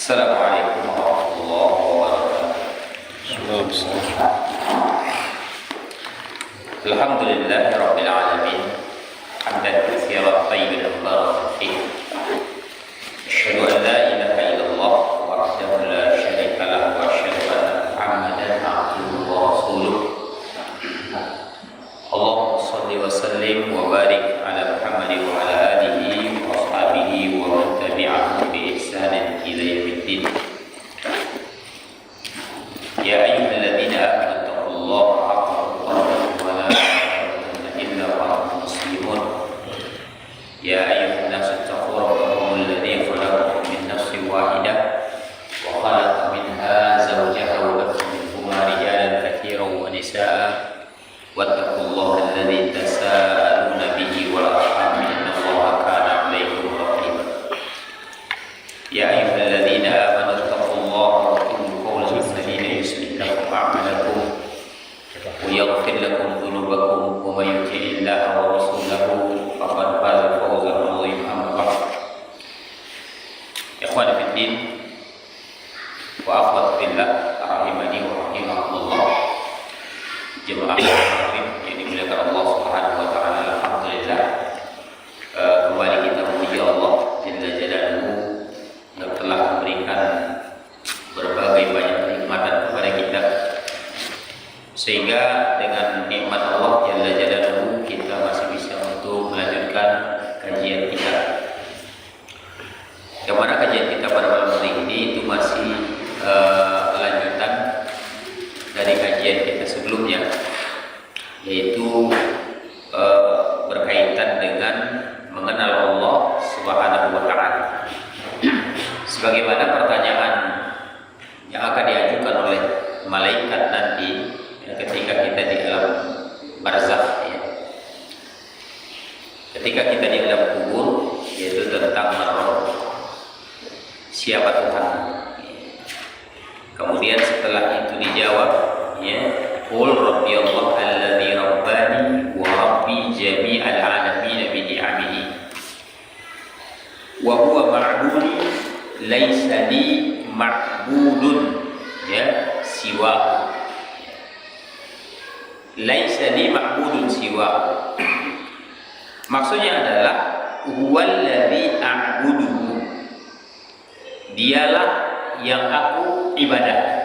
Assalamualaikum warahmatullahi wabarakatuh. Alhamdulillahirabbil alamin. Hamdan katsiran thayyiban mubarakan fihi. Asyhadu an la ilaha illallah wahdahu la syarika lahu wa asyhadu anna Muhammadan abduhu wa rasuluh. Allahumma shalli wa sallim wa barik ala Muhammadin wa ala alihi wa ashabihi wa man tabi'ahum bi ihsanin ila yaumiddin. Ya ayyuhalladzina amanu taqullaha haqqa tuqatih wa la tamutunna illa wa antum muslimun. Ya ayyuhan nasu ittaqu rabbakum alladzi khalaqakum min nafsin wahidah wa khalaqa minha zawjaha wa batha minhuma rijalan katsiran wa nisaa'a. Wattaqullaha alladzi tasaaluna bihi wal arham innallaha kana 'alaykum raqiba. Ya ayyuhalladzina amanu taqullaha wa qulu qawlan sadida yuslih lakum a'malakum wa yaghfir lakum dhunubakum wa may yuti'illaha wa rasulahu faqad faza fawzan 'aziman. Amma ba'd. Ikhwani fid din wa akhwati fillah rahimani wa rahimakumullah. Jemaah yang dimuliakan Allah Subhanahu wa taala, alhamdulillah kembali kita memuji Allah Jalla Jalaluhu yang telah memberikan berbagai banyak kenikmatan kepada kita, sehingga dengan nikmat Allah Jalla Jalaluhu kita masih bisa untuk melanjutkan kajian kita. Yang mana kajian kita pada malam hari ini itu masih lanjutan dari kajian kita sebelumnya, yaitu berkaitan dengan mengenal Allah Subhanahu wa taala. Sebagaimana pertanyaan yang akan diajukan oleh malaikat nanti ketika kita di alam barzakh, ketika kita di alam kubur, yaitu tentang Rabb, siapa Tuhan. Kemudian setelah itu dijawab, qul rabbi Allah alladzi rabbani wa rabbi jami'al alamin bi ni'amihi wa huwa ma'budi laisa li ma'budun siwa. Laisa li ma'budun siwa maksudnya adalah huwallazi a'buduhu, dialah yang aku ibadah.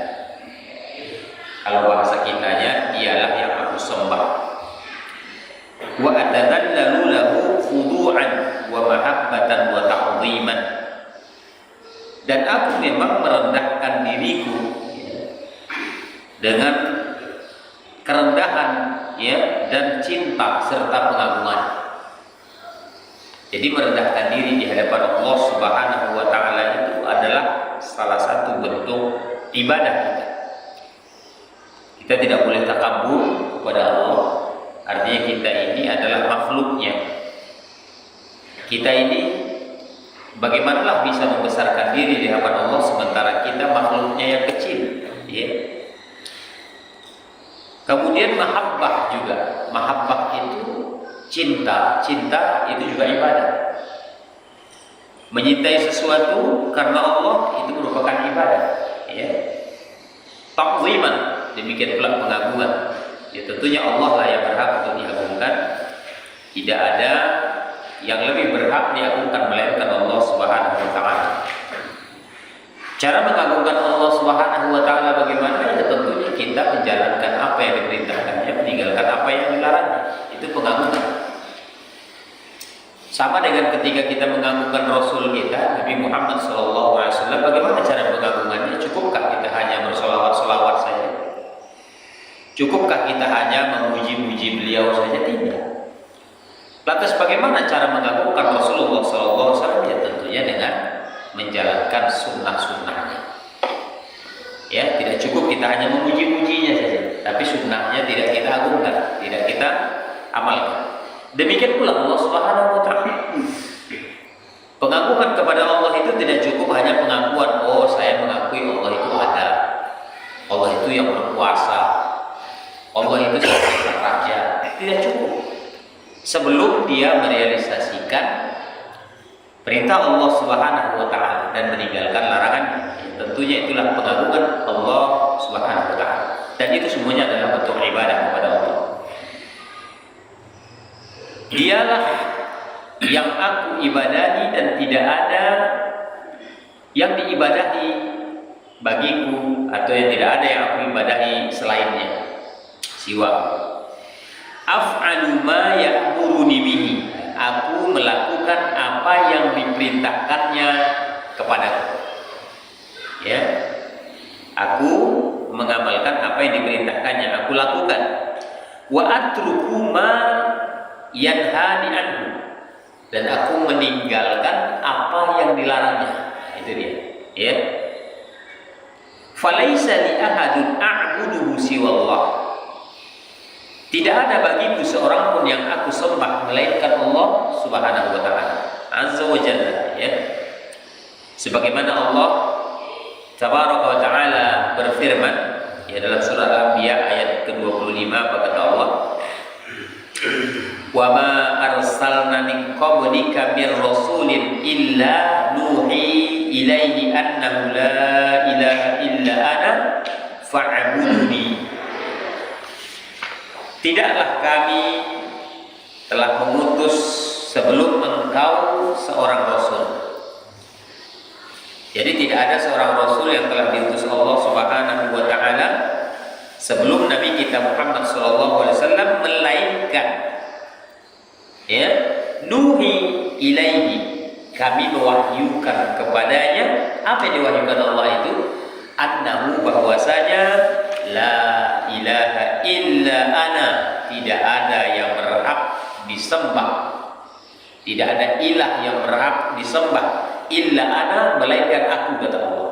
Kalau bahasa kitanya, dialah yang aku sembah. Wa atadhallalu lahu khudu'an wa mahabbatan wa ta'dhiman. Dan aku memang merendahkan diriku dengan kerendahan dan cinta serta pengagungan. Jadi merendahkan diri di hadapan Allah Subhanahu wa taala itu adalah salah satu bentuk ibadah kita. Kita tidak boleh takabur kepada Allah. Artinya kita ini adalah makhluknya. Kita ini bagaimanalah bisa membesarkan diri di hadapan Allah sementara kita makhluknya yang kecil, Kemudian mahabbah juga. Mahabbah itu cinta. Cinta itu juga ibadah. Menyintai sesuatu karena Allah itu merupakan ibadah, Ta'ziman, demikian pula pengagungan. Tentunya Allah lah yang berhak untuk diagungkan. Tidak ada yang lebih berhak diagungkan melainkan Allah Subhanahu wa taala. Cara mengagungkan Allah Subhanahu wa taala bagaimana? Tentunya kita menjalankan apa yang diperintahkannya, meninggalkan apa yang dilarangnya. Itu pengagungan. Sama dengan ketika kita mengagungkan Rasul kita, Nabi Muhammad SAW, bagaimana cara mengagungannya? Cukupkah kita hanya bersolawat-solawat saja? Cukupkah kita hanya memuji-muji beliau saja? Tidak. Lantas bagaimana cara mengagungkan Rasulullah SAW? Ya tentunya dengan menjalankan sunnah-sunnahnya. Tidak cukup kita hanya memuji-mujinya saja, tapi sunnahnya tidak kita agungkan, tidak kita amalkan. Demikian pula Allah Subhanahu wa taala. Pengagungan kepada Allah itu tidak cukup hanya pengakuan, saya mengakui Allah itu ada. Allah itu yang berkuasa. Allah itu sang raja. Tidak cukup. Sebelum dia merealisasikan perintah Allah Subhanahu wa taala dan meninggalkan larangannya. Tentunya itulah pengagungan Allah Subhanahu wa taala. Dan itu semuanya adalah bentuk ibadah kepada Allah. Dialah yang aku ibadahi dan tidak ada yang diibadahi bagiku, atau yang tidak ada yang aku ibadahi selainnya, siwa. Af'alu ma ya'muruni bihi. Aku melakukan apa yang diperintahkannya kepadaku. Ya. Aku mengamalkan apa yang diperintahkannya, aku lakukan. Wa atruku ma yanhani anhu. Dan aku meninggalkan apa yang dilarangnya. Itu dia. Ya. Falaisa li ahadun a'buduhu siwallah. Tidak ada bagiku seorang pun yang aku sembah melainkan Allah Subhanahu wa taala azza wa jalla, ya. Sebagaimana Allah tabaraka wa taala berfirman ya dalam surah Al-Anbiya ayat ke-25, apa kata Allah? Wa ma arsalna min qablika mir rasulin illa nuhi ilaihi annahu la ilaha illa ana fa'buduni. Tidaklah kami telah mengutus sebelum engkau seorang rasul. Jadi tidak ada seorang rasul yang telah diutus Allah Subhanahu wa taala sebelum Nabi kita Muhammad sallallahu alaihi wasallam, melainkan ya nuhi ilaihi, kami mewahyukan kepadanya. Apa yang diwahyukan Allah itu? Annahu, bahwasanya la ilaha illa ana, tidak ada yang berhak disembah, tidak ada ilah yang berhak disembah illa ana, melainkan aku, kata Allah.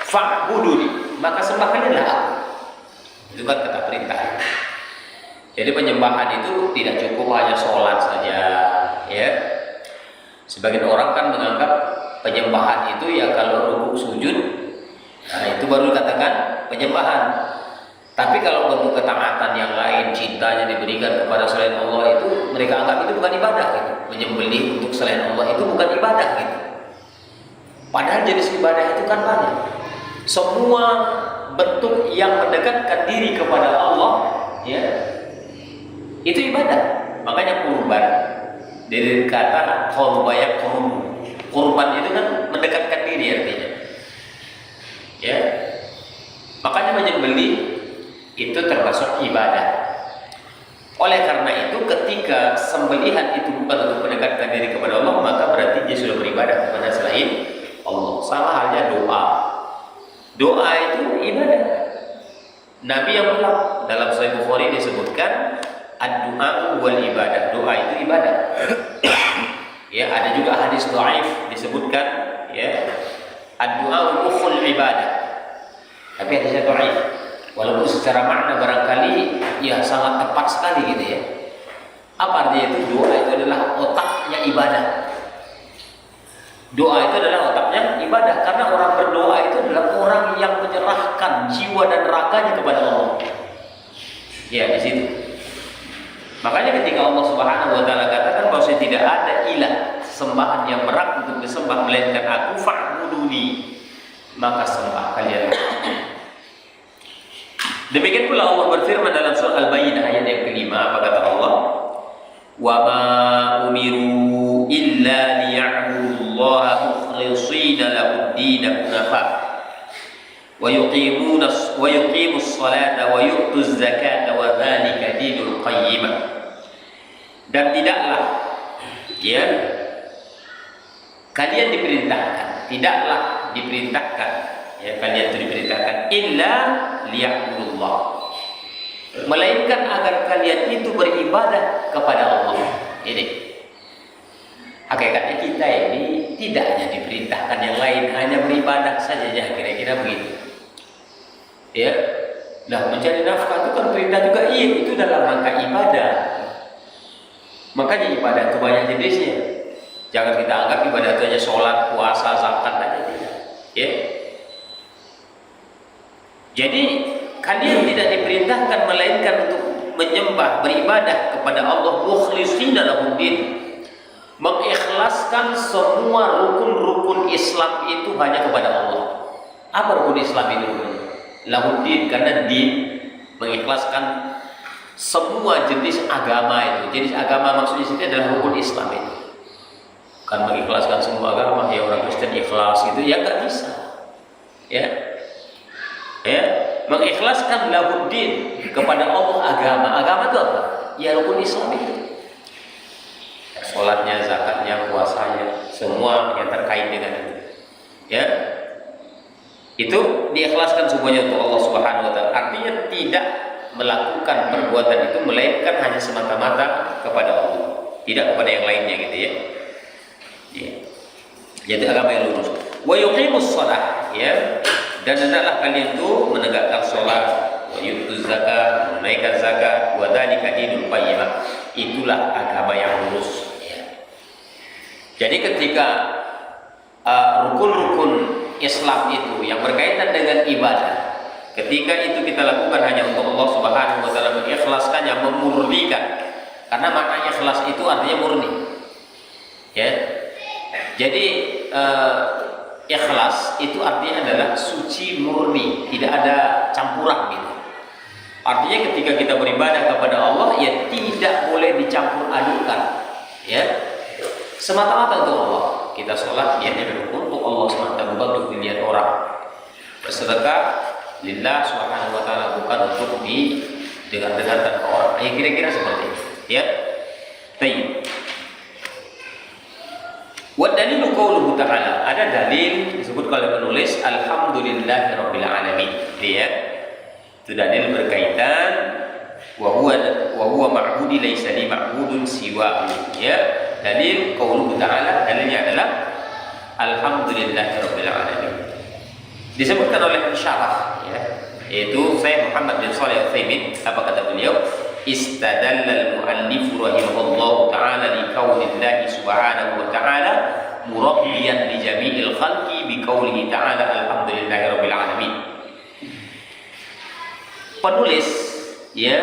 Fa'buduni, maka sembahkanlah aku. Itu kan kata perintah. Jadi penyembahan itu tidak cukup hanya sholat saja, ya. Sebagian orang kan menganggap penyembahan itu ya kalau rukuk sujud, nah itu baru dikatakan penyembahan. Tapi kalau bentuk ketaatan yang lain, cintanya diberikan kepada selain Allah, itu mereka anggap itu bukan ibadah gitu. Menyembelih untuk selain Allah itu bukan ibadah gitu. Padahal jenis ibadah itu kan banyak. Semua bentuk yang mendekatkan diri kepada Allah, ya, itu ibadah. Makanya kurban dari kata qurba kurban itu kan mendekatkan diri artinya. Ya. Makanya menyembelih itu termasuk ibadah. Oleh karena itu ketika sembelihan itu bukan untuk mendekatkan diri kepada Allah, maka berarti dia sudah beribadah kepada selain Allah. Sama halnya doa. Doa itu ibadah. Nabi yang bilang dalam Sahih Bukhari disebutkan ad-du'a wal ibadah. Doa itu ibadah. Ya, ada juga hadis dhaif disebutkan ya ad-du'a mukhul ibadah. Tapi hadisnya dhaif. Walaupun secara makna barangkali ya sangat tepat sekali gitu ya. Apa artinya itu? Doa itu adalah otaknya ibadah. Doa itu adalah otaknya ibadah, karena orang berdoa itu adalah orang yang menyerahkan jiwa dan raganya kepada Allah. Ya, di situ. Makanya ketika Allah Subhanahu wa taala katakan bahwa tidak ada ilah sembahan yang berhak untuk disembah melainkan aku, fa'buduni, maka sembah kalian. Demikian pula Allah berfirman dalam surah Al-Bayyinah ayat yang ke-5, apa kata Allah? Wa ma umiru illa liya'budullaha mukhlishina lahu-d-din hunafa wa yuqimus salata wa yu'tuz zakata wa dzalika dinul qayyimah. Dan tidaklah ya kalian diperintahkan ya kalian itu diperintahkan illa liya'budullah, melainkan agar kalian itu beribadah kepada Allah. Ini hakikatnya kita ini tidak hanya diperintahkan yang lain, hanya beribadah saja, kira-kira begitu. Ya, nah mencari nafkah itu kan perintah juga, iya, itu dalam rangka ibadah. Makanya ibadah itu banyak jenisnya. Jangan kita anggap ibadah itu hanya sholat, puasa, zakat aja, tidak. Ya. Jadi kalian tidak diperintahkan melainkan untuk menyembah, beribadah kepada Allah mukhlishina lahu-d-din, mengikhlaskan semua rukun-rukun Islam itu hanya kepada Allah. Apa rukun Islam itu? Lahuddin, karena din mengikhlaskan semua jenis agama itu. Jenis agama maksudnya sini adalah rukun Islam itu. Kan mengikhlaskan semua agama, ya orang Kristen ikhlas gitu, ya nggak bisa. Ya, mengikhlaskan lahuddin kepada Allah agama itu apa? Ya rukun Islam itu. Sholatnya, zakatnya, puasanya, semua yang terkait dengan itu. Ya, itu diikhlaskan semuanya untuk Allah Subhanahu Wa Taala. Artinya tidak melakukan perbuatan itu melainkan hanya semata-mata kepada Allah, tidak kepada yang lainnya gitu ya. Jadi agama yang lurus. Wa yuqimus shalah, ya. Dan hendaklah kalian itu menegakkan sholat, wa yutuz zakat, menunaikan zakat, wa dzalika dinul qayyimah. Itulah agama yang lurus. Jadi ketika rukun-rukun Islam itu yang berkaitan dengan ibadah, ketika itu kita lakukan hanya untuk Allah Subhanahu Wa Taala, mengikhlaskannya, memurnikan. Karena maknanya ikhlas itu artinya murni. Ya, jadi ikhlas itu artinya adalah suci murni, tidak ada campuran gitu. Artinya ketika kita beribadah kepada Allah, ya tidak boleh dicampur adukan. Ya, semata-mata untuk Allah. Kita sholat ya untuk Allah semata, bukan untuk dilihat orang. Bersedekah lillah Subhanahu Wa Taala, bukan untuk didengar-dengarkan ke orang. Ya kira-kira seperti itu. Ya. Baik. Wa dalilu qauluhu ta'ala, ada dalil disebut oleh penulis alhamdulillahirabbil alamin. Ya. Itu dalil berkaitan wa huwa ma'budi laisa li ma'budun siwa. Ya. Dalil qauluhu ta'ala, dalilnya adalah alhamdulillahirabbil alamin. Disebutkan oleh syarah, ya, yaitu Syekh Muhammad bin Shalih Al-Utsaimin. Apa kata beliau? Istadallal muallif rahimahullahu ta'ala li qaulillahi subhanahu wa ta'ala murabbiyan li jami'il khalqi bi qaulihi ta'ala alhamdulillahirabbil alamin. Penulis ya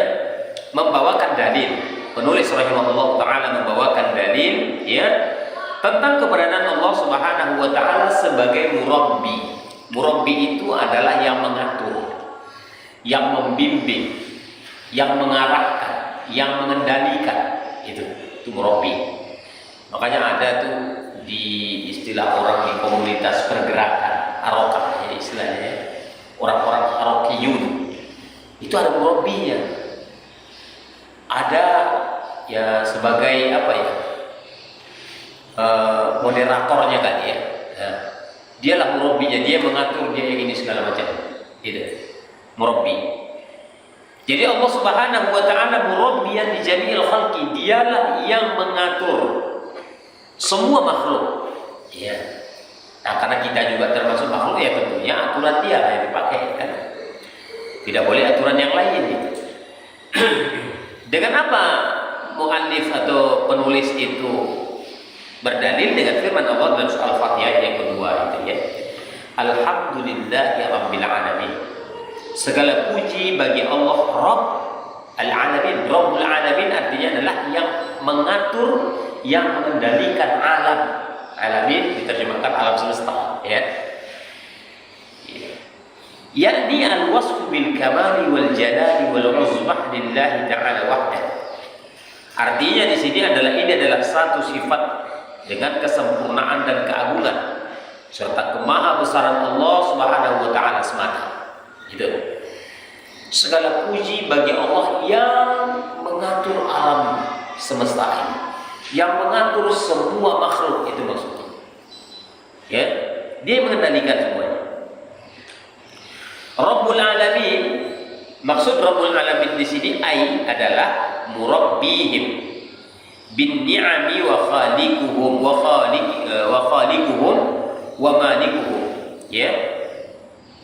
membawakan dalil, penulis rahimahullahu ta'ala membawakan dalil ya tentang keberadaan Allah Subhanahu wa ta'ala sebagai murabbi. Murabbi itu adalah yang mengatur, yang membimbing, yang mengarahkan, yang mengendalikan. Itu murabbi. Makanya ada tuh di istilah orang di komunitas pergerakan arokah ya istilahnya, orang-orang arokiyun itu ada murabbinya, ada ya sebagai apa ya, moderatornya kan ya. Nah, dialah murabbinya, dia mengatur, dia yang ini segala macam. Itu murabbi. Jadi Allah Subhanahu wa ta'ala murabbiyan di jami'il khalqi, dialah yang mengatur semua makhluk. Ya. Nah, karena kita juga termasuk makhluk, ya tentunya aturan dia yang dipakai kan. Tidak boleh aturan yang lain gitu. Dengan apa muallif atau penulis itu berdalil? Dengan firman Allah dalam surah Al-Fatihah yang kedua itu ya. Alhamdulillahirabbil alamin. Segala puji bagi Allah Rabb al-alamin. Rabbul alamin artinya adalah yang mengatur, yang mengendalikan alam. Alamin diterjemahkan alam semesta ya. Yakni al-wasfu bil kamali wal jalali wal uzmah lillahi ta'ala wahdah. Artinya di sini adalah satu sifat dengan kesempurnaan dan keagungan serta kemahabesaran Allah Subhanahu wa ta'ala semata. Itu. Segala puji bagi Allah yang mengatur alam semesta ini, yang mengatur semua makhluk, itu maksudnya. Ya, dia mengendalikan semuanya. Rabbul alamin, maksud Rabbul alamin di sini adalah murabbihim bin ni'ami wa khaliquhum wa malikuhum. Ya,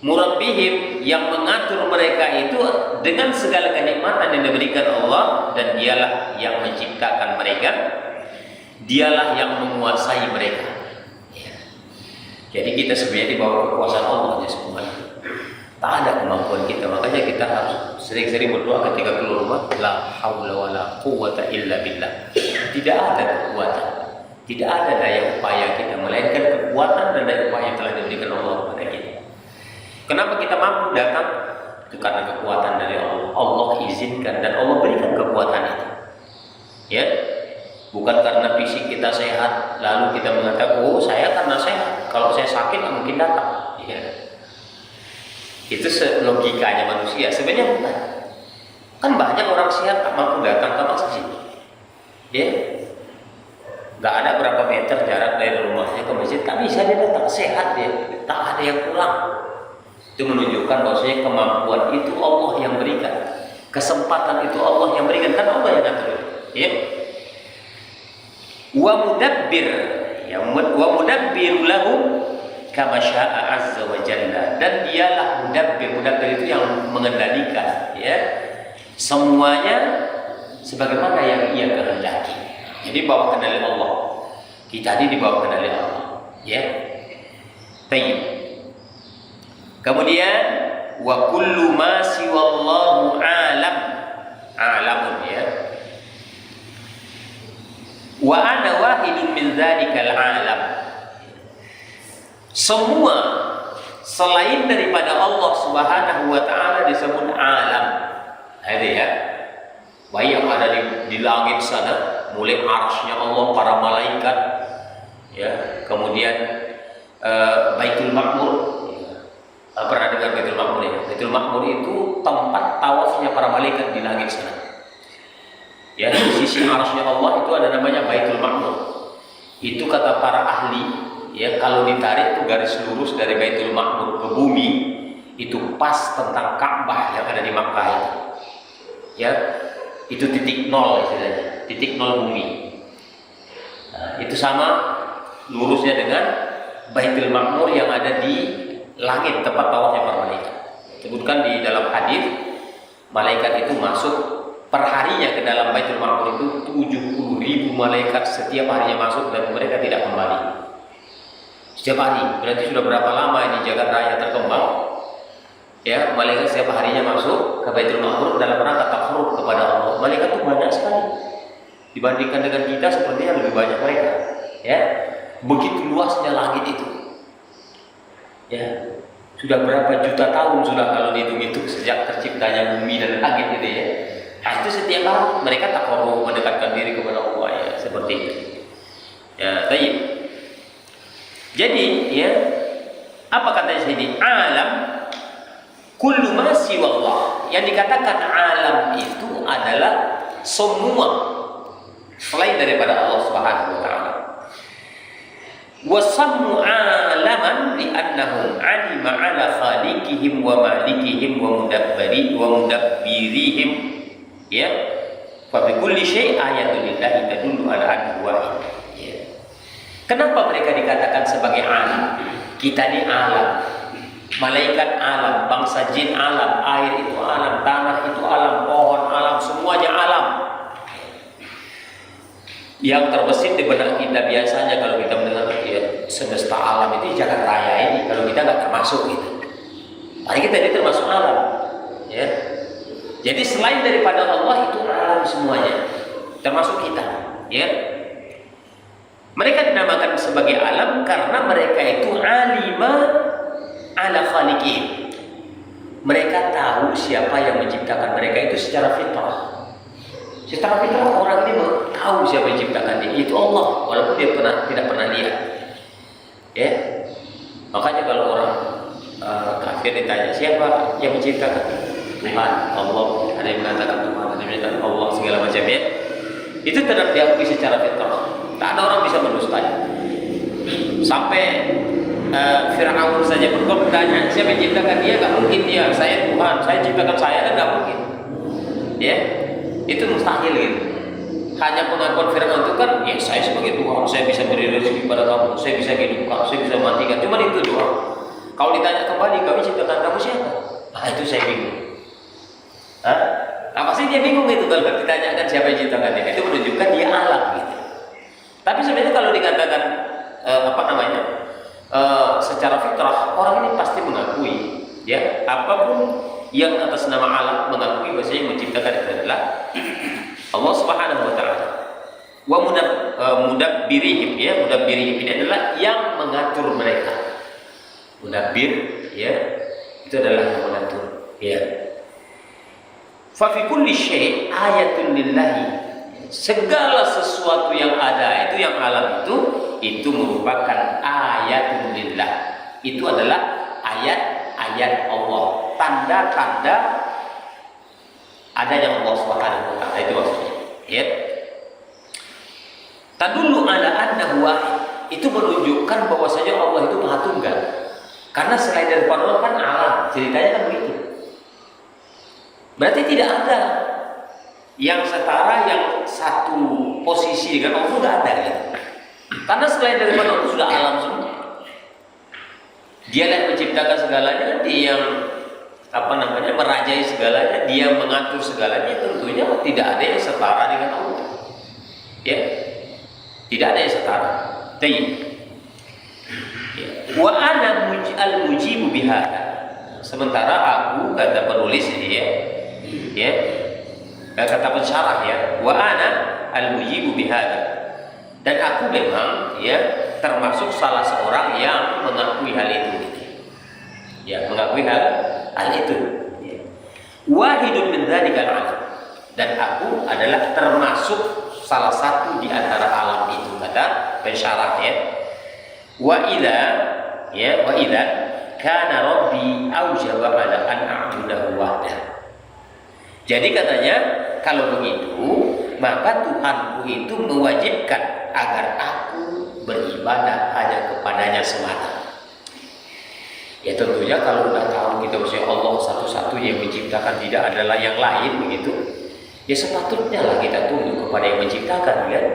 murabbihim yang mengatur mereka itu dengan segala kenikmatan yang diberikan Allah, dan dialah yang menciptakan mereka, dialah yang menguasai mereka. Ya. Jadi kita sebenarnya di bawah kekuasaan Allah ya semuanya. Tak ada kemampuan kita, makanya kita harus sering-sering berdoa ketika keluar rumah, la haula wala quwwata illa billah. Tidak ada kekuatan Tidak ada daya upaya kita, melainkan kekuatan dan daya upaya yang telah diberikan Allah kepada kita. Kenapa kita mampu datang? Itu karena kekuatan dari Allah. Allah izinkan dan Allah berikan kekuatan itu. Ya, bukan karena fisik kita sehat, lalu kita mengatakan, oh saya karena sehat, kalau saya sakit nggak mungkin datang. Ya. Itu logikanya manusia. Sebenarnya bukan. Kan banyak orang sehat tak mampu datang ke masjid. Ya, nggak ada berapa meter jarak dari rumahnya ke masjid, tak bisa dia datang, sehat dia, tak ada yang pulang. Itu menunjukkan bahwasanya kemampuan itu Allah yang berikan, kesempatan itu Allah yang berikan, kan Allah yang atur. Ya. Wa mudabbir, ya, wa mudabbiru lahum kama syaa azza wa jalla, dan dialah mudabbir. Mudabbir itu yang mengendalikan, ya, semuanya sebagaimana yang ia kehendaki. Jadi bawa kendali Allah. Kita ini dibawa kendali Allah. Ya. Baik. Kemudian wa kullu ma siwallahu alam. Alamun, ya. Wa ana wahidun min dzalikal alam. Semua selain daripada Allah Subhanahu wa taala disebut alam. Ada ya. Baik yang ada di langit sana, mulai arsy-nya Allah, para malaikat, ya, kemudian Baitul Ma'mur. Pernah dengar Baitul Ma'mur ya? Baitul Ma'mur itu tempat tawafnya para malaikat di langit sana. Ya, di sisi arsy-nya Allah itu ada namanya Baitul Ma'mur. Itu kata para ahli, ya, kalau ditarik itu garis lurus dari Baitul Ma'mur ke bumi, itu pas tentang Ka'bah yang ada di Makkah itu. Ya, itu titik nol istilahnya, titik nol bumi. Nah, itu sama lurusnya dengan Baitul Ma'mur yang ada di langit, tempat tawafnya para malaikat. Sebutkan di dalam hadis, malaikat itu masuk perharinya ke dalam Baitul Ma'mur itu 70.000 malaikat setiap harinya masuk dan mereka tidak kembali. Setiap hari, berarti sudah berapa lama ini jagat raya terkembang? Ya, malaikat setiap harinya masuk ke Baitul Ma'mur dalam rangka takarrub kepada Allah. Malaikat itu banyak sekali dibandingkan dengan kita, sepertinya lebih banyak mereka. Ya, begitu luasnya langit itu. Ya, sudah berapa juta tahun sudah kalau dihitung-hitung sejak terciptanya bumi dan langit itu ya. Nah, itu setiap hari mereka takarrub, mendekatkan diri kepada Allah, ya, seperti itu. Ya, baik. Jadi, ya, apa katanya sini? Alam kullu ma siwallah. Yang dikatakan alam itu adalah semua selain daripada Allah Subhanahu wa taala. Wa sammu alaman li'annahum 'alima 'ala khaliqihim wa malikihim wa mudabbirihim. Ya. Fa bi kulli syai' ayatun lillahi tadullu 'ala annahu wahid. Ya. Kenapa mereka dikatakan sebagai alam? Kita ini alam. Malaikat alam, bangsa jin alam, air itu alam, tanah itu alam, pohon alam, semuanya alam. Yang terbesit di benak kita biasanya kalau kita mendengar ya, semesta alam itu jagat raya ini, kalau kita nggak termasuk gitu. Mari kita ini termasuk alam, ya. Jadi selain daripada Allah itu alam semuanya, termasuk kita, ya. Mereka dinamakan sebagai alam karena mereka itu alima ala khaliqin. Mereka tahu siapa yang menciptakan mereka itu secara fitrah. Secara fitrah orang ini tahu siapa yang menciptakan dia, itu Allah, walaupun dia tidak pernah lihat. Ya. Makanya kalau orang kafir ditanya siapa yang menciptakan, Tuhan, Allah. Ada yang mengatakan Tuhan, ada yang mengatakan Allah, segala macamnya. Itu tidak diakui secara fitrah. Tak ada orang bisa mendustanya. Sampai Fir'aun saja pun bertanya, siapa yang ciptakan dia? Gak mungkin dia, saya Tuhan, saya ciptakan saya, kan gak mungkin. Ya, itu mustahil gitu. Hanya pengakuan Fir'aun itu kan, ya saya sebagai Tuhan, saya bisa beri rezeki pada kamu, saya bisa hidupkan, saya bisa matikan, cuma itu doang. Kalau ditanya kembali, kami ciptakan kamu siapa? Nah itu saya bingung. Hah? Nah pasti dia bingung itu kalau ditanyakan siapa yang ciptakan dia. Itu menunjukkan dia alam gitu. Tapi sebenarnya kalau dikatakan secara fitrah, orang ini pasti mengakui, ya, apapun yang atas nama alam, mengakui bahwa yang menciptakan itu adalah Allah Subhanahu wa taala. Wa mudabbirihim, ya. Mudabbirihim ini adalah yang mengatur mereka. Mudabbir, ya, itu adalah yang mengatur, ya. Fa fi kulli syai' ayatun lillahi. Segala sesuatu yang ada itu, yang alam itu merupakan ayatun lillah. Itu adalah ayat-ayat Allah, tanda-tanda adanya Allah Subhanahu wa taala, itu maksudnya, ya. Tadullu ala annahu wahid, itu menunjukkan bahwasanya Allah itu Maha Tunggal. Karena selain daripada Allah kan alam, ceritanya kan begitu. Berarti tidak ada yang setara, yang satu posisi dengan Allah, sudah ada, ya. Karena selain daripada Allah sudah alam semua. Dia yang menciptakan segalanya, dia yang merajai segalanya, dia mengatur segalanya. Tentunya tidak ada yang setara dengan Allah, ya. Tidak ada yang setara. Wa ana al-mujibu bihada. Sementara aku, kata penulis ini, ya, kata pensyarah, ya, wa ana al-mujibu bihada. Dan aku memang, ya, termasuk salah seorang yang mengakui hal itu, ya, mengakui hal itu. Wahidun min dzalikal alam. Dan aku adalah termasuk salah satu di antara alam itu, kata pensyarah, ya. Wa idza kana rabbi aujaba ala an a'budahu wahdah. Jadi katanya, kalau begitu maka Tuhanku itu mewajibkan agar aku beribadah hanya kepadanya semata. Ya tentunya kalau sudah tahu kita bahwa Allah satu-satu yang menciptakan, tidak adalah yang lain, begitu, ya sepatutnya lah kita tunduk kepada yang menciptakan, kan?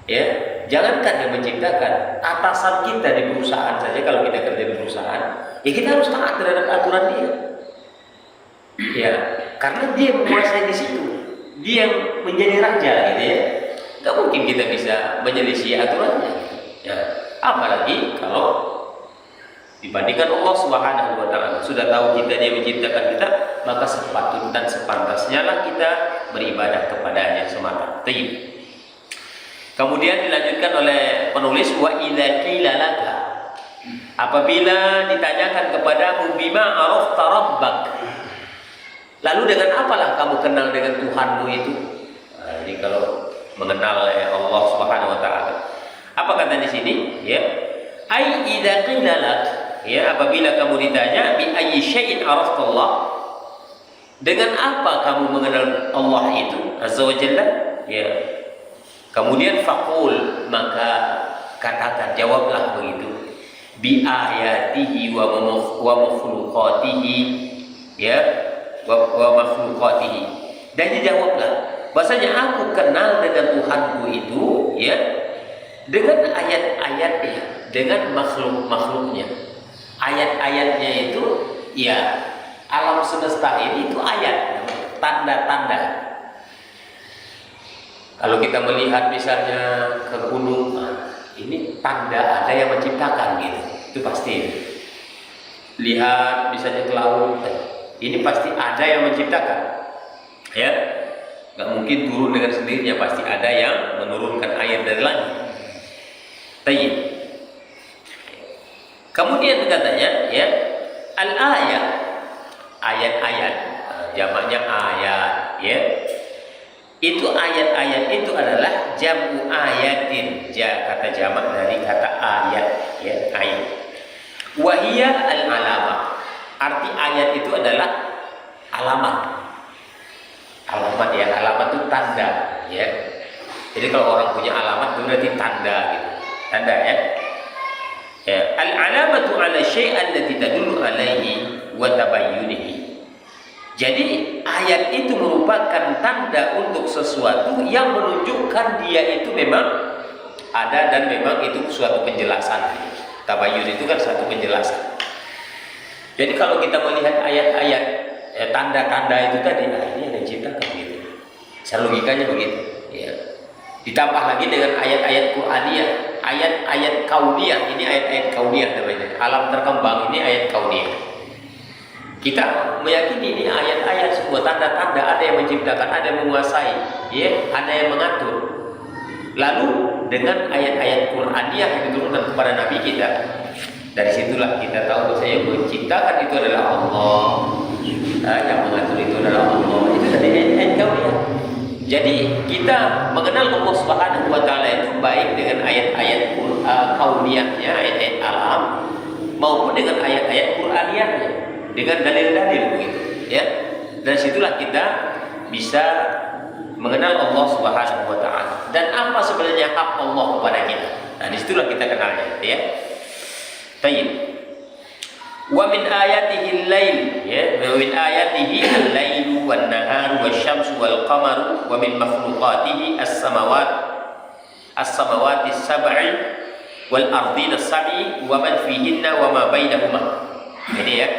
Ya, jangankan yang menciptakan, atasan kita di perusahaan saja, kalau kita kerja di perusahaan, ya kita harus taat terhadap aturan dia. Ya, karena dia menguasai di situ, dia yang menjadi raja, gitu, ya. Gak mungkin kita bisa menyelisih aturannya, ya. Apalagi kalau dibandingkan Allah Subhanahu wa taala, sudah tahu kita dia menciptakan kita, maka sepatut dan sepantasnya lah kita beribadah kepadanya semata. Kemudian dilanjutkan oleh penulis, wa idza qila laka, apabila ditanyakan kepadamu, bima arafta rabbak, lalu dengan apalah kamu kenal dengan Tuhanmu itu? Nah, ini kalau mengenal Allah Subhanahu wa taala. Apa kata di sini? Ya, ai idza qila lak, ya, apabila kamu ditanya, bi ayyi syai'in araftallah, dengan apa kamu mengenal Allah itu azza wa jalla, ya. Kemudian faqul, maka katakan, jawablah begitu, bi ayatihi wa makhluqatihi, ya, wa makhluqatihi, dan dijawablah bahasanya aku kenal dengan Tuhanku itu, ya, dengan ayat-ayatnya, dengan makhluk-makhluknya. Ayat-ayatnya itu, ya, alam semesta ini itu ayat, tanda-tanda. Kalau kita melihat misalnya ke gunung, ini tanda ada yang menciptakan, gitu, itu pasti. Lihat misalnya ke laut, ini pasti ada yang menciptakan, ya. Gak mungkin turun dengan sendirinya, pasti ada yang menurunkan air dari langit. Tayyib. Kemudian katanya, ya, al-ayat, ayat-ayat, jamaknya ayat, ya. Itu ayat-ayat itu adalah jamu ayatin, kata jamak dari kata ayat, ya, ayat. Wahiyya al-alamah, arti ayat itu adalah alamat. Alamat, ya, alamat itu tanda, ya. Jadi kalau orang punya alamat itu berarti tanda, gitu. Tanda, ya. Ya, al-alamatu ala syai' allati tadullu alaihi wa tabayyunihi. Jadi ayat itu merupakan tanda untuk sesuatu yang menunjukkan dia itu memang ada dan memang itu suatu penjelasan. Tabayyun itu kan satu penjelasan. Jadi kalau kita melihat ayat-ayat, tanda-tanda itu tadi, ini ada ciptakan, gitu. Secara logikanya begitu, ya. Ditambah lagi dengan ayat-ayat Qur'aniyah, ayat-ayat kauniyah, ini ayat-ayat kauniyah namanya. Alam terkembang ini ayat kauniyah. Kita meyakini ini ayat-ayat sebuah tanda-tanda, ada yang menciptakan, ada yang menguasai, ya, ada yang mengatur. Lalu dengan ayat-ayat Qur'aniyah yang diturunkan kepada Nabi kita. Dari situlah kita tahu bahwa yang menciptakan itu adalah Allah, yang mengatur itu adalah Allah. Itu dari ayat-ayat kauniyah. Jadi kita mengenal Allah Subhanahu wa taala itu baik dengan ayat-ayat kauniyahnya, ayat-ayat alam, maupun dengan ayat-ayat Qur'aniyahnya, dengan dalil-dalil begitu, ya. Dan situlah kita bisa mengenal Allah Subhanahu wa taala dan apa sebenarnya hak Allah kepada kita. Nah, disitulah kita kenalnya, ya. Baik. Wa min ayatihi al-lail, ya, wa min ayatihi al-lail wan nahar wasyamsu wal qamaru wa min makhluqatihi as-samawati as-sab'i wal ardina as-sab'i wa man fihinna wa ma bainahuma. Ini ya.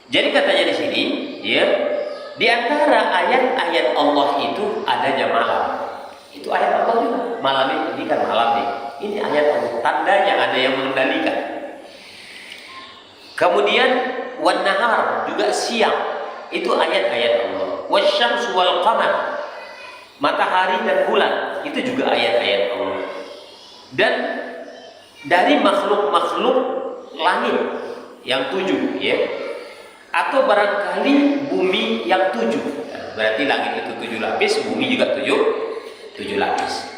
Jadi katanya di sini, ya, di antara ayat-ayat Allah itu adanya malam. Itu ayat Allah juga. Malam ini kan malam nih. Ini ayat Allah. Tandanya ada yang mengendalikan. Kemudian wan nahar juga siang. Itu ayat-ayat Allah. Wasyamsu wal qamar. Matahari dan bulan. Itu juga ayat-ayat Allah. Dan dari makhluk-makhluk langit yang 7, ya. Atau barangkali bumi yang 7. Berarti langit itu 7 lapis, bumi juga 7 lapis.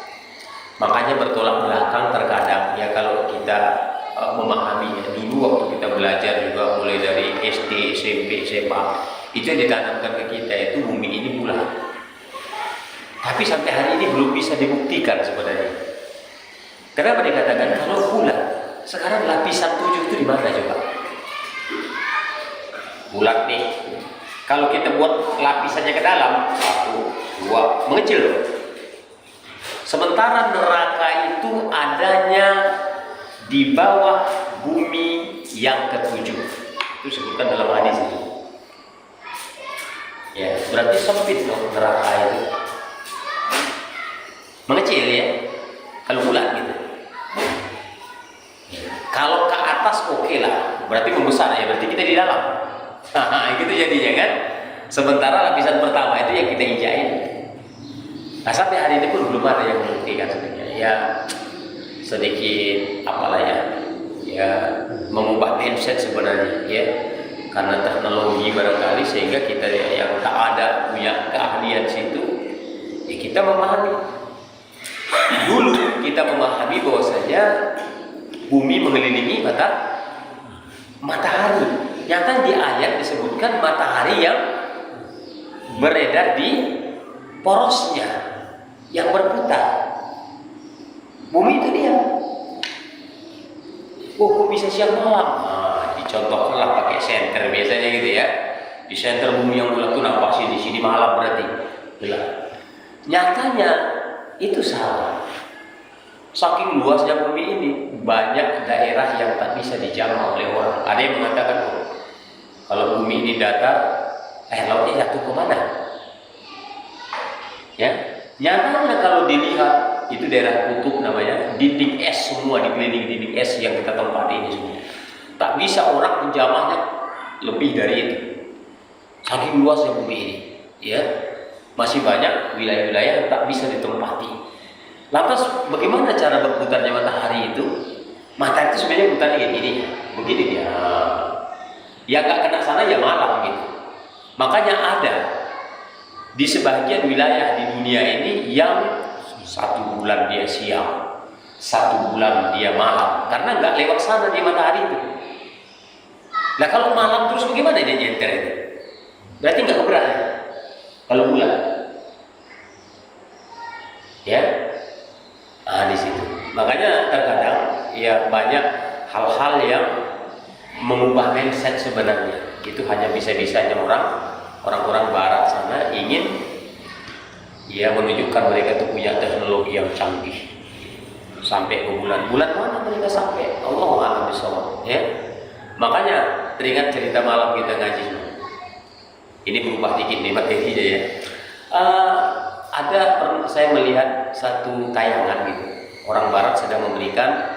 Makanya bertolak belakang terkadang, ya, kalau kita memahami, ya, dulu waktu kita belajar juga mulai dari SD, SMP, SMA, itu yang ditanamkan ke kita itu bumi ini bulat. Tapi sampai hari ini belum bisa dibuktikan sebenarnya. Kenapa dikatakan kalau bulat? Sekarang lapisan 7 itu di mana coba? Bulat nih. Kalau kita buat lapisannya ke dalam, 1, 2, mengecil loh. Sementara neraka itu adanya di bawah bumi yang ke-7. Itu disebutkan dalam hadis itu. Ya, berarti sempit loh neraka itu. Mengecil, ya. Kalau bulat gitu. Kalau ke atas oke lah, berarti membesar, ya, berarti kita di dalam. Nah, gitu jadinya kan. Sementara lapisan pertama itu yang kita injain. Nah, sampai hari ini pun belum ada yang membuktikan sebenarnya. Ya, sedikit apalah ya mengubah mindset sebenarnya, ya. Karena teknologi barangkali sehingga kita yang tak ada punya keahlian situ, ya kita memahami. Dulu kita memahami bahwasanya bumi mengelilingi matahari. Nyata di ayat disebutkan matahari yang beredar di porosnya yang berputar. Bumi itu dia. Kok bisa siang malam? Nah, dicontohkanlah pakai senter biasanya gitu, ya. Di senter bumi yang bulat itu nampak sini malam berarti gelap. Nyatanya itu salah. Saking luasnya bumi ini, banyak daerah yang tak bisa dijamah oleh orang. Ada yang mengatakan, kalau bumi ini datar, lautnya jatuh kemana? Ya, nyatanya kalau dilihat itu daerah kutub namanya, dinding es semua, dikelilingi dinding es yang kita tempati ini semua. Tak bisa orang menjamahnya lebih dari itu. Saking luasnya bumi ini, ya. Masih banyak wilayah-wilayah yang tak bisa ditempati. Lantas bagaimana cara berputarnya matahari itu? Matahari itu sebenarnya putarnya begini dia. Ya nggak kena sana ya malam gitu. Makanya ada di sebagian wilayah di dunia ini yang 1 bulan dia siang, 1 bulan dia malam, karena nggak lewat sana di matahari itu. Nah, kalau malam terus bagaimana dia nyenter itu? Berarti nggak keberat ya? Kalau bulan, ya. Nah, di situ. Makanya terkadang ya banyak hal-hal yang mengubah mindset sebenarnya. Itu hanya bisa-bisanya orang-orang barat sana ingin ya menunjukkan mereka itu punya teknologi yang canggih. Sampai ke bulan mana mereka sampai? Allahu a'lam bishawab, ya. Makanya teringat cerita malam kita ngaji. Ini berubah dikit nih materinya, ya. Saya melihat satu tayangan gitu. Orang barat sedang memberikan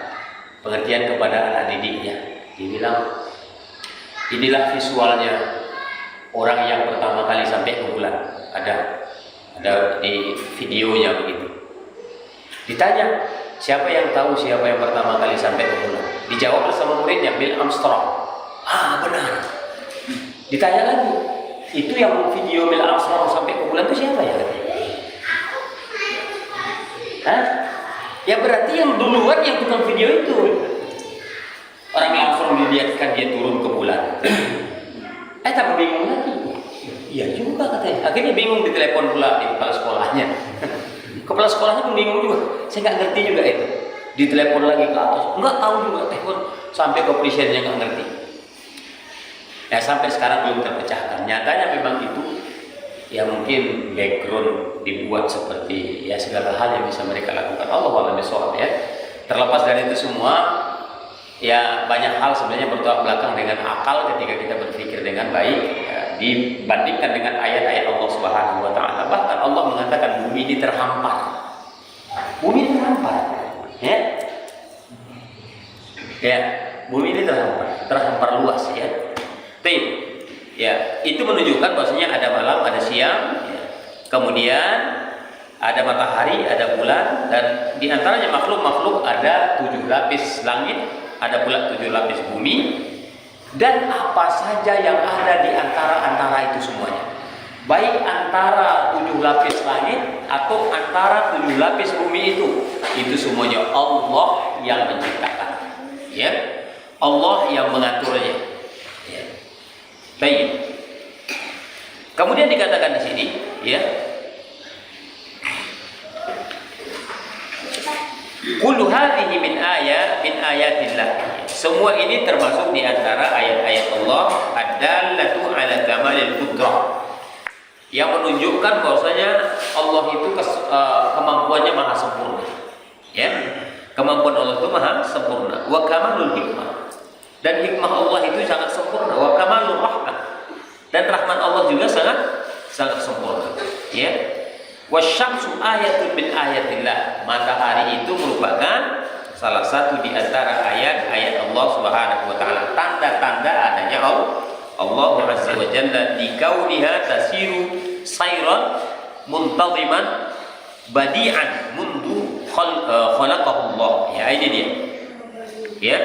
pengertian kepada anak didiknya. Dia bilang, inilah visualnya orang yang pertama kali sampai ke bulan. Ada di videonya begitu. Ditanya, siapa yang tahu siapa yang pertama kali sampai ke bulan? Dijawab sama muridnya, Neil Armstrong. Ah, benar. Ditanya lagi, itu yang video Neil Armstrong sampai ke bulan itu siapa ya? Hah? Ya berarti yang duluan yang tukang video itu. Orang Armstrong dilihatkan dia turun ke bulan. Tambah bingung lagi. Iya juga katanya. Akhirnya bingung, ditelepon pula di kepala sekolahnya. Kepala sekolahnya pun bingung juga. Saya nggak ngerti juga itu. Ditelepon lagi ke atas. Nggak tahu juga. Telepon sampai ke presidennya nggak ngerti. Ya sampai sekarang belum terpecahkan. Nyatanya memang itu. Ya mungkin background dibuat seperti ya segala hal yang bisa mereka lakukan. Allahu a'lam bishawab ya. Terlepas dari itu semua, ya banyak hal sebenarnya bertolak belakang dengan akal ketika kita berpikir dengan baik ya, dibandingkan dengan ayat-ayat Allah Subhanahu wa taala. Bahkan Allah mengatakan bumi ini terhampar. Bumi ini terhampar. Ya. Ya, bumi ini terhampar luas ya. Ya, itu menunjukkan bahwasanya ada malam, ada siang, ya. Kemudian ada matahari, ada bulan, dan di antaranya makhluk-makhluk ada 7 lapis langit, ada pula 7 lapis bumi, dan apa saja yang ada di antara itu semuanya. Baik antara 7 lapis langit atau antara 7 lapis bumi itu semuanya Allah yang menciptakan. Ya, Allah yang mengaturnya. Ya. Baik. Kemudian dikatakan di sini, ya. Kullu hadhihi min ayatillah. Semua ini termasuk di antara ayat-ayat Allah ad-dallatu ala kamalil qudrah. Yang menunjukkan bahwasanya Allah itu kemampuannya maha sempurna. Ya. Kemampuan Allah itu maha sempurna. Wa kamalul hikmah. Dan hikmah Allah itu sangat sempurna. Wa kamalur rahmah. Dan rahmat Allah juga sangat sempurna. Ya. Wasyamsu ayatun min ayatillah. Matahari itu merupakan salah satu di antara ayat-ayat Allah Subhanahu wa taala. Tanda-tanda adanya Allah Azza wa Jalla di kauniha tasiru sayran muntaziman badi'an mundu khalaqahu Allah. Ya, ini dia. Ya.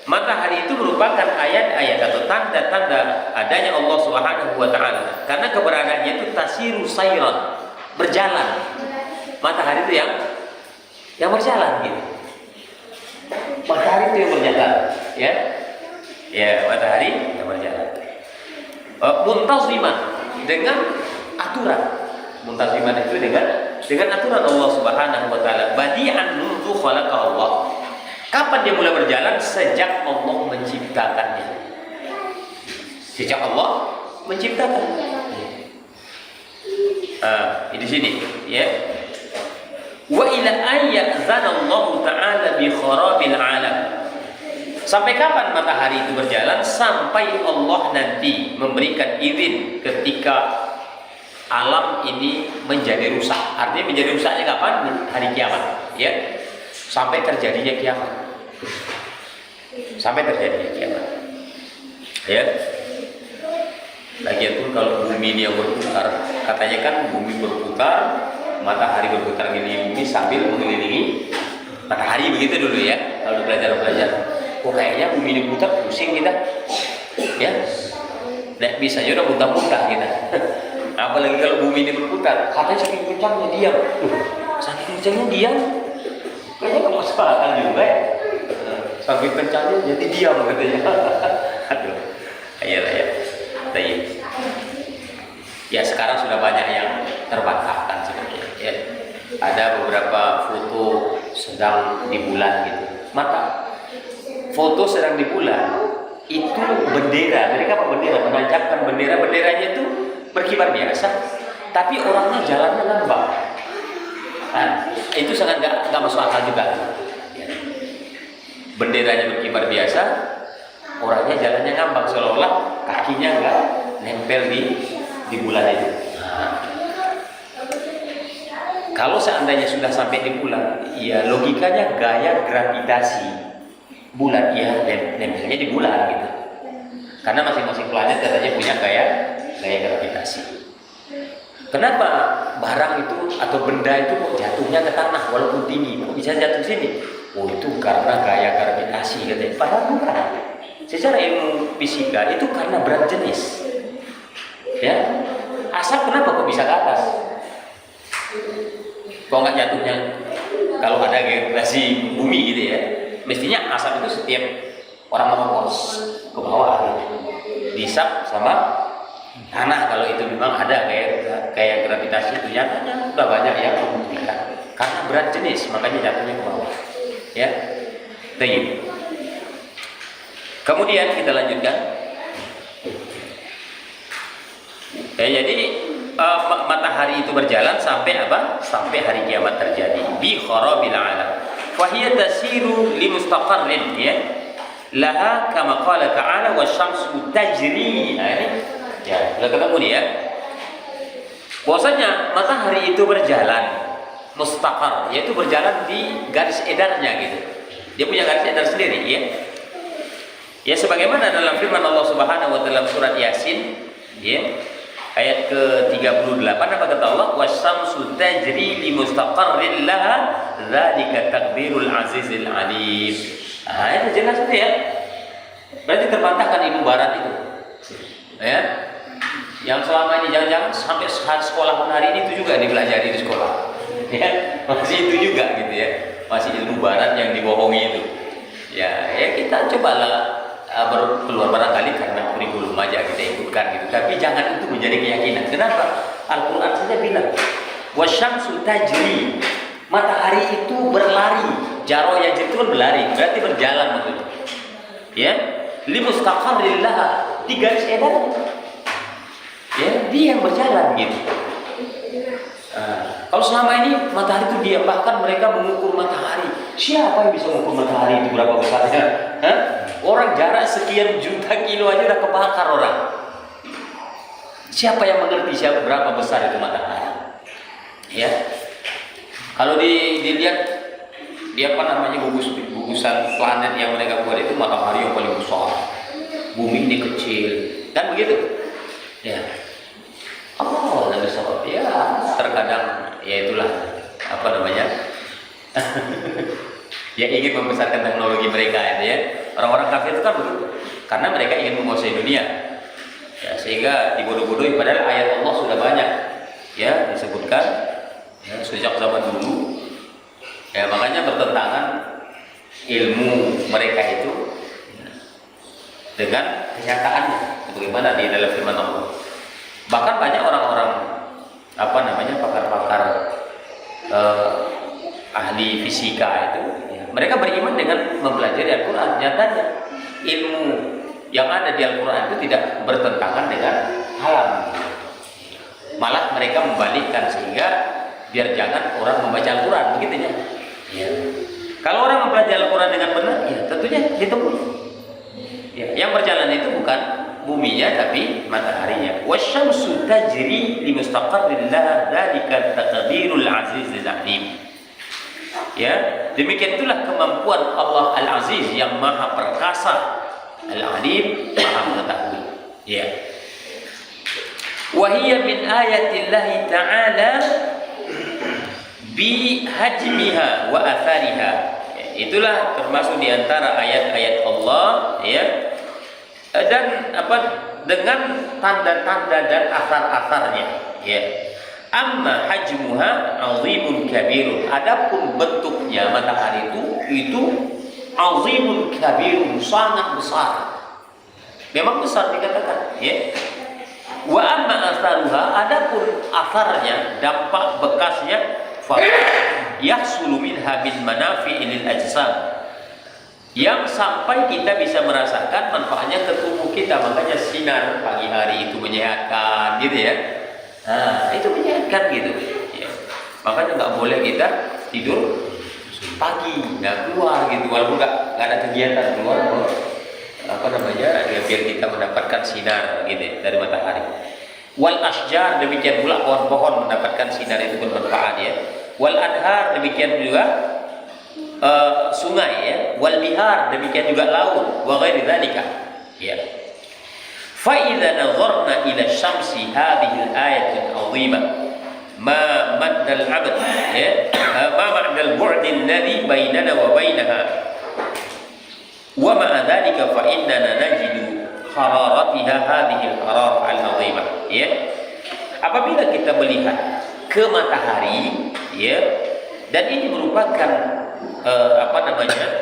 Matahari itu merupakan ayat-ayat atau tanda-tanda adanya Allah Subhanahu wa taala. Karena keberadaannya itu tasiru sayran, berjalan. Matahari itu yang berjalan gitu. Matahari itu yang berjalan, ya. Ya, matahari yang berjalan. Muntaziman dengan aturan. Muntaziman itu dengan aturan Allah Subhanahu wa taala. Badi'an mundu khalaqahu Allah. Kapan dia mulai berjalan? Sejak Allah menciptakannya. Sejak Allah menciptakan. Di sini, ya. Wa ila ayyazana Allah Ta'ala bi kharabil alam. Sampai kapan matahari itu berjalan? Sampai Allah nanti memberikan izin ketika alam ini menjadi rusak. Artinya menjadi rusaknya kapan? Hari kiamat, ya. Sampai terjadinya kiamat. Sampai terjadinya kiamat. Ya. Lagian pun kalau bumi ini yang berputar, katanya kan bumi berputar, matahari berputar ngelilingi bumi sambil mengelilingi matahari, begitu dulu ya. Kalau belajar. Oh kayaknya bumi ini putar, pusing kita. Ya. Nggak bisa juga muntah-muntah kita. Apalagi kalau bumi ini berputar, katanya saking kencangnya diam. Saking kencangnya diam. Kayaknya kamu sepakat juga ya. Saking kencangnya jadi diam katanya. Aduh. Ayolah ya. Ya sekarang sudah banyak yang terbantahkan sebenarnya. Ya. Ada beberapa foto sedang di bulan gitu. Maka foto sedang di bulan itu bendera. Mereka apa bendera? Menancapkan bendera-benderanya itu berkibar biasa. Tapi orangnya jalannya ngambang. Nah, itu sangat nggak masuk akal juga. Ya. Benderanya berkibar biasa, orangnya jalannya ngambang seolah-olah kakinya nggak nempel di bulan itu. Nah, kalau seandainya sudah sampai di bulan, ya logikanya gaya gravitasi bulan ya nempelnya di bulan gitu. Karena masing-masing planet katanya punya gaya gravitasi. Kenapa barang itu atau benda itu kok jatuhnya ke tanah walaupun tinggi, kok bisa jatuh sini? Oh itu karena gaya gravitasi katanya. Padahal bukan. Secara ilmu fisika itu karena berat jenis. Ya, asap kenapa kok bisa ke atas? Kok nggak jatuhnya? Kalau ada gravitasi bumi gitu ya, mestinya asap itu setiap orang merokok ke bawah, gitu. Dihisap sama tanah kalau itu memang ada kayak gravitasi itu nyatanya udah banyak yang membuktikan karena berat jenis makanya jatuhnya ke bawah. Ya, baik. Kemudian kita lanjutkan. Ya, jadi matahari itu berjalan sampai apa? Sampai hari kiamat terjadi. Bi kharabil alam. Fa hiya tasiru li mustaqarrin ya. Laha kama qala ta'ala wasyamsu tajri. Nah, ini ya, sudah ketemu nih ya. Bahwasanya matahari itu berjalan mustaqar, yaitu berjalan di garis edarnya gitu. Dia punya garis edar sendiri ya. Ya sebagaimana dalam firman Allah Subhanahu wa taala surat Yasin ya. Ayat ke-38 apa kata Allah? Wasyamsu tajri li mustaqarrin laha dzalika taqdirul azizil alim. Ah, itu jelas itu ya. Berarti terbantahkan ilmu barat itu. Ya. Yang selama ini jangan-jangan sampai sekolah pun hari ini itu juga dipelajari di sekolah. Ya, masih itu juga gitu ya. Masih ilmu barat yang dibohongi itu. Ya kita cobalah keluar barangkali karena kurikulum aja kita ikutkan gitu. Tapi jangan itu menjadi keyakinan. Kenapa? Al-Qur'an saja bilang, "Wasyamsu tajri." Matahari itu berlari. Jaro yajri itu kan berlari, berarti berjalan maksudnya. Ya, limustaqarrillah, di garis edar. Ya, dia yang berjalan gitu. Kalau selama ini matahari itu dia, bahkan mereka mengukur matahari. Siapa yang bisa mengukur matahari itu berapa besarnya? Orang jarak sekian juta kilo aja udah kebakar orang. Siapa yang mengerti berapa besar itu matahari? Ya, kalau dilihat dia apa namanya gugusan planet yang mereka buat itu matahari yang paling besar, bumi ini kecil, dan begitu. Ya. Oh, lebih sebab ya terkadang ya itulah apa namanya ya ingin membesarkan teknologi mereka ya. Orang-orang kafir itu kan begitu karena mereka ingin menguasai dunia ya, sehingga dibodoh-bodohi padahal ayat Allah sudah banyak ya disebutkan ya, sejak zaman dulu ya, makanya bertentangan ilmu mereka itu ya, dengan kenyataannya sebagaimana di dalam firman Allah. Bahkan banyak orang-orang apa namanya pakar-pakar ahli fisika itu ya, mereka beriman dengan mempelajari Al-Quran. Nyatanya ilmu yang ada di Al-Quran itu tidak bertentangan dengan alam, malah mereka membalikkan sehingga biar jangan orang membaca Al-Quran begitu ya. Kalau orang mempelajari Al-Quran dengan benar ya tentunya ditemui ya, yang berjalan itu bukan buminya tapi mataharinya. Wasyamsu tajri li mustaqarrin laha dzalika taqdirul azizil alim. Ya, demikian itulah kemampuan Allah Al-Aziz yang maha perkasa, Al-Alim maha mengetahui. Ya. Wa hiya min ayatillahi ta'ala bi hajmiha wa athariha. Ya, itulah termasuk di antara ayat-ayat Allah ya. Dan apa dengan tanda-tanda dan asar-asarnya ya. Amma hajmuha azimun kabirun. Adapun bentuknya matahari itu azimun kabirun, sangat besar. Memang besar dikatakan ya. Wa amma asaruha, adapun asarnya, dampak bekasnya fa yahsulu minha bil manafi'il ajsam, yang sampai kita bisa merasakan manfaatnya ke tubuh kita. Makanya sinar pagi hari itu menyehatkan gitu ya. Nah, itu menyehatkan gitu ya. Makanya nggak boleh kita tidur pagi, nggak keluar gitu, walaupun nggak ada kegiatan keluar apa namanya ya, biar kita mendapatkan sinar gitu ya, dari matahari. Wal asjar, demikian pula pohon-pohon mendapatkan sinar itu bermanfaat ya. Wal anhar, demikian juga sungai ya, wal bihar, demikian juga laut, wa ghairi dzalika ya. Fa idza nazarna ila syamsi hadhihi al-ayati al-'azimah, ma maddal abad ya ma ma'nal bu'di alladhi bainana wa bainaha wa ma'a dhalika fa innana najidu hararatiha hadhihi al-harar al-'azimah ya. Apabila kita melihat ke matahari ya, dan ini merupakan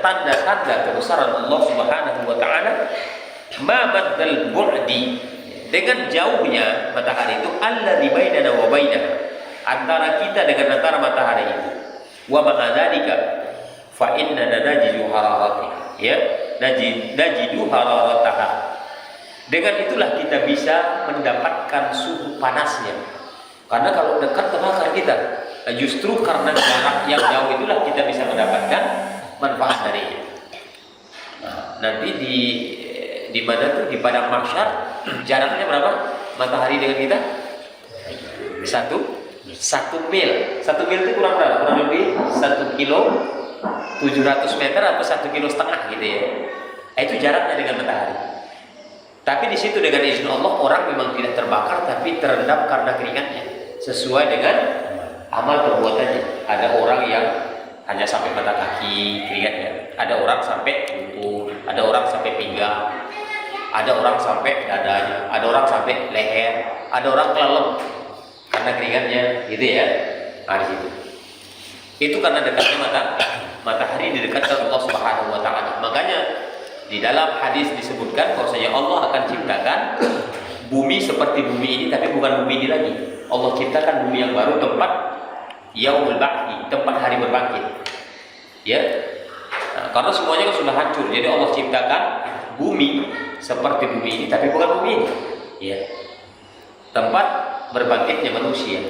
tanda-tanda kebesaran Allah Subhanahu wa taala, ma maddal bu'di, dengan jauhnya matahari itu, alladzi bainana wa bainaha, antara kita dengan antara matahari itu, wa ma'a dzalika fa innana najidu hararatiha ya, najidu hararataha, dengan itulah kita bisa mendapatkan suhu panasnya. Karena kalau dekat terbakar kita, justru karena jarak yang jauh itulah kita bisa mendapatkan manfaat darinya. Nah, nanti di mana tuh, di padang mahsyar, jaraknya berapa matahari dengan kita? Satu mil. 1 mil itu kurang berapa? Kurang lebih 1 kilo 700 meter atau 1,5 kilo gitu ya. Itu jaraknya dengan matahari. Tapi di situ dengan izin Allah orang memang tidak terbakar, tapi terendam karena keringatnya sesuai dengan amal perbuatannya. Ada orang yang hanya sampai mata kaki keringatnya, ada orang sampai lutut, ada orang sampai pinggang, ada orang sampai dadanya, ada orang sampai leher, ada orang kelelem karena keringatnya, gitu ya. Nah, di situ. Itu karena dekatnya matahari didekatkan Allah Subhanahu wa taala. Makanya di dalam hadis disebutkan bahwasanya Allah akan ciptakan bumi seperti bumi ini, tapi bukan bumi ini lagi. Allah ciptakan bumi yang baru, tempat yaumul ba'thi, tempat hari berbangkit. Ya. Nah, karena semuanya kan sudah hancur. Jadi Allah ciptakan bumi seperti bumi ini, tapi bukan bumi ini. Ya. Tempat berbangkitnya manusia.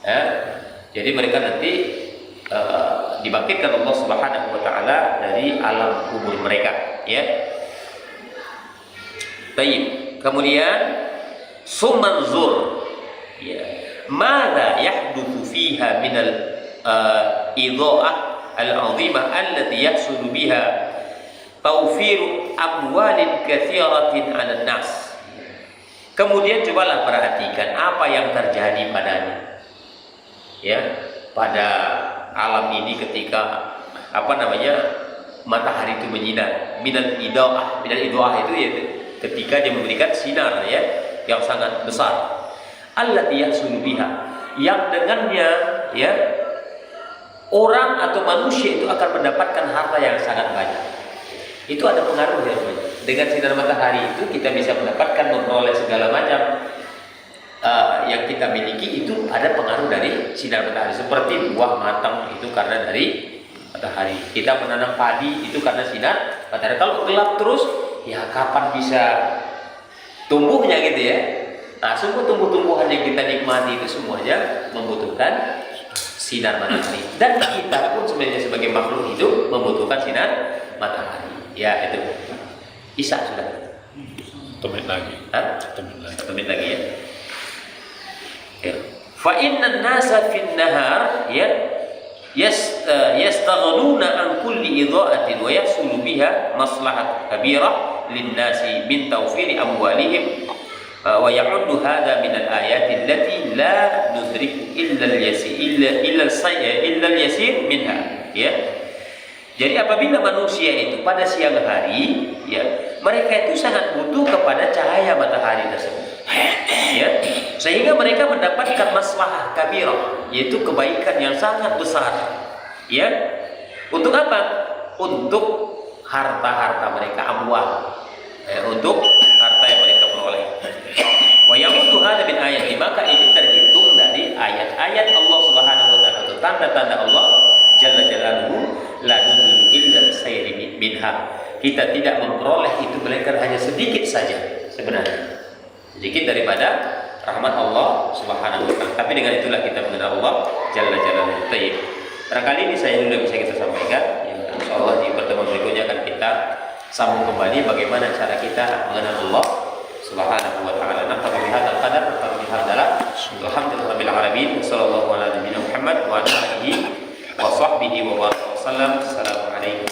Ya. Jadi mereka nanti dibangkitkan Allah Subhanahu wa taala dari alam kubur mereka, ya. Baik. Kemudian sumanzur, ya. Mada yahdutsu fiha min al-idha'ah al-'azimah allati yahsulu biha tawfiru amwalin katsiratin 'ala an-nas. Kemudian cobalah perhatikan apa yang terjadi padanya. Ya, pada alam ini ketika matahari itu menyinar, minal idha'ah itu ya ketika dia memberikan sinar ya yang sangat besar, allati yahsulu biha, yang dengannya ya orang atau manusia itu akan mendapatkan harta yang sangat banyak. Itu ada pengaruh ya, dengan sinar matahari itu kita bisa mendapatkan, memperoleh segala macam yang kita miliki. Itu ada pengaruh dari sinar matahari, seperti buah matang itu karena dari matahari. Kita menanam padi itu karena sinar matahari. Kalau gelap terus, ya kapan bisa tumbuhnya gitu ya. Nah, semua tumbuh-tumbuhan yang kita nikmati itu semuanya membutuhkan sinar matahari. Dan kita pun sebenarnya sebagai makhluk hidup membutuhkan sinar matahari. Ya, itu. Isa sudah. 1 menit lagi. Hah? 1 menit lagi. 1 menit lagi ya. Fa inna an-nasa fin nahar ya yastaghnuna an kulli idha'atin wa yahsulu biha maslahat kabirah lin-nasi min tawfiri amwalihim wa ya'uddu hadha min al-ayati allati la nudriku illa al-yasir minha ya. Jadi apabila manusia itu pada siang hari ya, mereka itu sangat butuh kepada cahaya matahari tersebut. Ya, sehingga mereka mendapatkan maslahah kabirah, yaitu kebaikan yang sangat besar. Ya, untuk apa? Untuk harta-harta mereka, amwal. Untuk harta yang mereka peroleh. Wa yamutu hadza min ayati, maka ini terhitung dari ayat-ayat Allah Subhanahu wa taala, tanda-tanda Allah Jalla Jalaluhu, la nudriku illa sayri minha. Kita tidak memperoleh itu melainkan hanya sedikit saja sebenarnya. Sedikit daripada rahmat Allah Subhanahu wa taala. Tapi dengan itulah kita mengenal Allah Jalla Jalaluhu. Baik. Barangkali ini saya dulu bisa kita sampaikan. Yang insyaallah di pertemuan berikutnya akan kita sambung kembali bagaimana cara kita mengenal Allah Subhanahu wa taala. Naktabi bihadzal qadar wa bihadzal. Alhamdulillahirabbil alamin. Sallallahu ala nabiyyina Muhammad wa ala alihi wa sahbihi wa sallam. Assalamualaikum